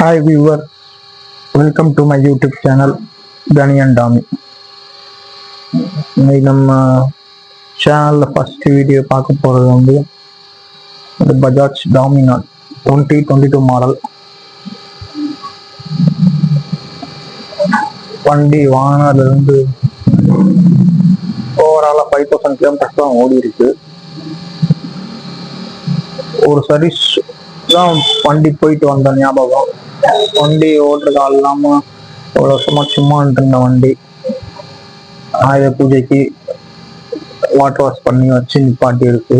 Hi viewers, welcome to my YouTube channel Gani and Dami. இன்னைக்கு நம்ம சேனலில் first video பார்க்க போகிறது வந்து இந்த பஜாஜ் டாமினார் 2022 மாடல் வண்டி வாங்கினதுலேருந்து ஓவராலாக 5000 கிலோமீட்டர்ஸ் தான் ஓடி இருக்கு. ஒரு சர்வீஸ் தான் வண்டி போயிட்டு வந்த ஞாபகம். வண்டி ஓட்டுறது ஆள் இல்லாமல் ஒரு வருஷமா சும்மா இருந்த வண்டி ஆயுத பூஜைக்கு வாட்டர் வாஷ் பண்ணி வச்சு நிப்பாட்டி இருக்கு.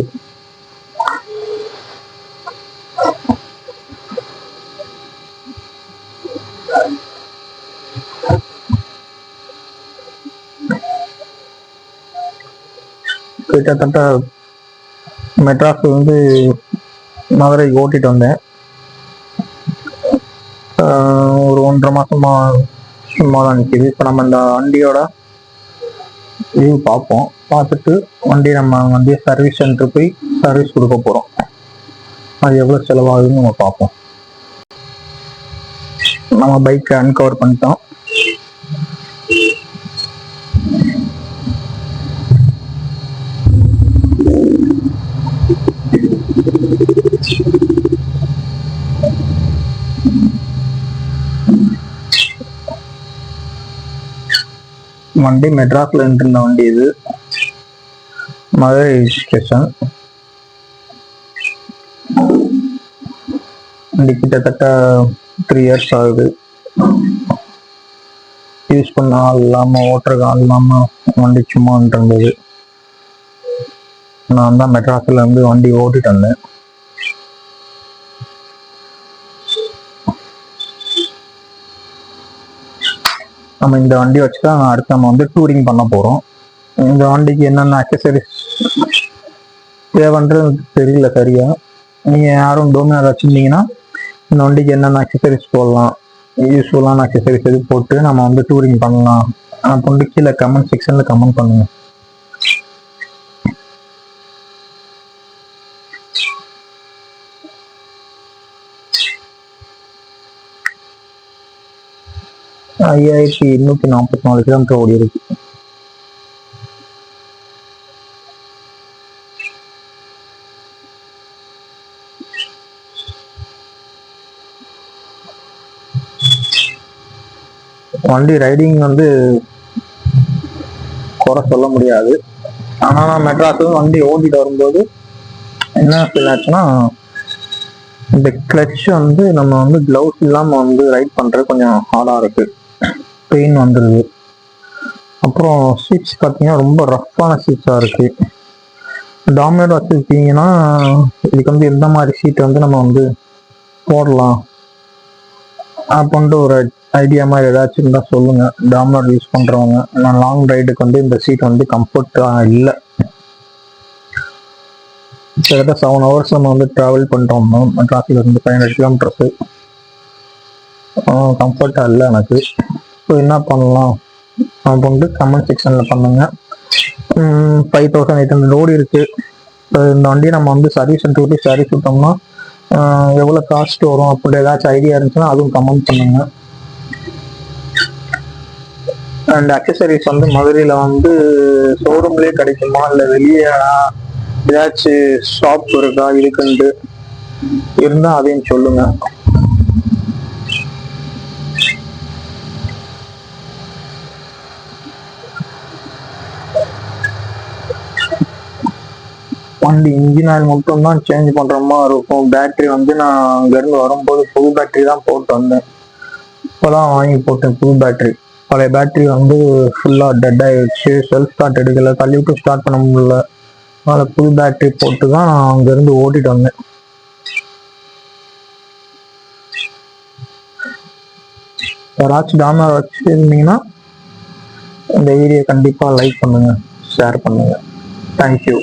கிட்டத்தட்ட மெட்ராஸ் வந்து மதுரை ஓட்டிட்டு வந்தேன். ஒரு 1.5 மாசமா சும்மா தான் நிற்கிது. இப்போ நம்ம இந்த வண்டியோட வியூ பார்ப்போம். பார்த்துட்டு வண்டி நம்ம வந்து சர்வீஸ் சென்டர் போய் சர்வீஸ் கொடுக்க போகிறோம். அது எவ்வளோ செலவாகுதுன்னு நம்ம பார்ப்போம். நம்ம பைக்கை அன்கவர் பண்ணிட்டோம். வண்டி மெட்ராஸ்ல இருந்த வண்டி இது. மதுரை ஸ்டேஷன். வண்டி கிட்டத்தட்ட 3 years ஆகுது. யூஸ் பண்ண ஆள் இல்லாம ஓட்டுறதுக்கு ஆள் இல்லாம வண்டி சும்மா இருந்தது. நான் தான் மெட்ராஸ்ல இருந்து வண்டி ஓட்டிட்டு வந்தேன். நம்ம இந்த வண்டி வச்சுதான் அடுத்து நம்ம வந்து டூரிங் பண்ண போறோம். இந்த வண்டிக்கு என்னென்ன அக்சசரிஸ் தேவைன்றது தெரியல சரியா. நீங்க யாரும் டோமினார் வச்சிருந்தீங்கன்னா இந்த வண்டிக்கு என்னென்ன அக்சசரிஸ் போடலாம், யூஸ்ஃபுல்லான அக்சசரிஸ் எது போட்டு நம்ம வந்து டூரிங் பண்ணலாம் அப்படின்னு கீழே கமெண்ட் செக்ஷன்ல கமெண்ட் பண்ணுங்க. ஐயாயிரத்தி 844 கிலோமீட்டர் ஓடி இருக்கு. வண்டி ரைடிங் வந்து குறை சொல்ல முடியாது. ஆனா நான் மெட்ராஸ் வண்டி ஓட்டிட்டு வரும்போது என்ன ஃபீல் ஆச்சுன்னா, இந்த கிளட்ச் வந்து நம்ம வந்து கிளவுஸ் இல்லாம வந்து ரைட் பண்றது கொஞ்சம் ஹார்டா இருக்கு. பெயின் வந்துடுது. அப்புறம் சீட்ஸ் பார்த்தீங்கன்னா ரொம்ப ரஃப்பான சீட்ஸா இருக்கு. டாமினார் வச்சிருக்கீங்கன்னா இதுக்கு வந்து எந்த மாதிரி சீட் வந்து நம்ம வந்து போடலாம் அப்படின்ட்டு ஒரு ஐடியா மாதிரி ஏதாச்சும் இருந்தால் சொல்லுங்க. டாமினார் யூஸ் பண்றவங்க. நான் லாங் ரைடுக்கு வந்து இந்த சீட் வந்து கம்ஃபர்டா இல்லை. கிட்டத்தட்ட 7 hours நம்ம வந்து டிராவல் பண்ணிட்டு வந்தோம் மெட்ராஸ்ல இருந்து 500 கிலோமீட்டர்ஸ். கம்ஃபர்டா இல்லை எனக்கு. ஸோ என்ன பண்ணலாம் அப்படின்ட்டு கமெண்ட் செக்ஷன்ல பண்ணுங்க. 5800 ஓடி இருக்கு. இந்த வண்டியை நம்ம வந்து சர்வீஸ் சென்டர் போய் சர்வீஸ் விட்டோம்னா எவ்வளோ காஸ்ட் வரும் அப்படி ஏதாச்சும் ஐடியா இருந்துச்சுன்னா அதுவும் கமெண்ட் பண்ணுங்க. அண்ட் அக்சசரிஸ் வந்து மதுரையில் வந்து ஷோரூம்லேயே கிடைக்குமா இல்லை வெளியே ஏதாச்சும் ஷாப் இருக்கா இருக்குன்ட்டு இருந்தால் அதையும் சொல்லுங்க. வண்டி இன்ஜின் ஆயில் மட்டும் தான் சேஞ்ச் பண்ற மாதிரி இருக்கும். பேட்டரி வந்து நான் அங்கிருந்து வரும்போது புது பேட்டரி தான் போட்டு வந்தேன். இப்போதான் வாங்கி போட்டேன் புது பேட்டரி. பழைய பேட்டரி வந்து ஃபுல்லா டெட் ஆயிடுச்சு. செல்ஃப் ஸ்டார்ட் எடுக்கல, தள்ளி விட்டு ஸ்டார்ட் பண்ண முடியல. அதனால புது பேட்டரி போட்டு தான் நான் அங்கிருந்து ஓட்டிட்டு வந்தேன். யாராச்சும் டாமினார் வச்சிருந்தீங்கன்னா இந்த வீடியோ கண்டிப்பா லைக் பண்ணுங்க, ஷேர் பண்ணுங்க. தேங்க்யூ.